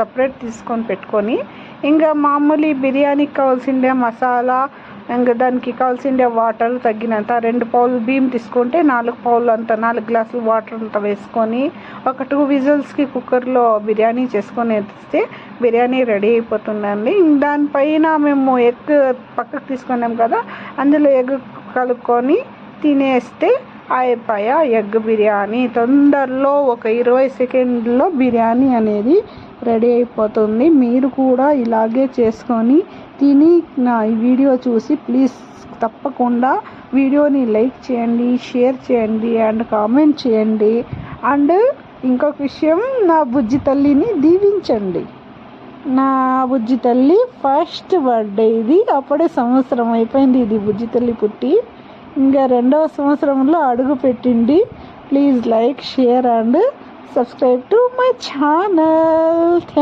Separate తీసుకొని పెట్టుకొని, ఇంకా మామూలు బిర్యానీకి కావాల్సిందే మసాలా, ఇంకా దానికి కావాల్సిందే వాటర్ తగ్గినంత 2 పావులు బియ్యం తీసుకుంటే 4 పావులు అంత 4 గ్లాసులు వాటర్ అంతా వేసుకొని ఒక 2 విజిల్స్కి కుక్కర్లో బిర్యానీ చేసుకొని వేస్తే బిర్యానీ రెడీ అయిపోతుందండి. దానిపైన మేము ఎగ్ పక్కకు తీసుకున్నాం కదా, అందులో ఎగ్ కలుపుకొని తినేస్తే అయిపోయా ఎగ్ బిర్యానీ. తొందరలో ఒక 20 సెకండ్లో బిర్యానీ అనేది రెడీ అయిపోతుంది. మీరు కూడా ఇలాగే చేసుకొని తిని నా ఈ వీడియో చూసి ప్లీజ్ తప్పకుండా వీడియోని లైక్ చేయండి, షేర్ చేయండి అండ్ కామెంట్ చేయండి. అండ్ ఇంకొక విషయం, నా బుజ్జి తల్లిని దీవించండి. నా బుజ్జి తల్లి ఫస్ట్ బర్త్డే ఇది. అప్పుడే సంవత్సరం అయిపోయింది ఇది బుజ్జి తల్లి పుట్టి. ఇంకా 2వ సంవత్సరంలో అడుగు పెట్టింది. Please like, share and subscribe to my channel. Thank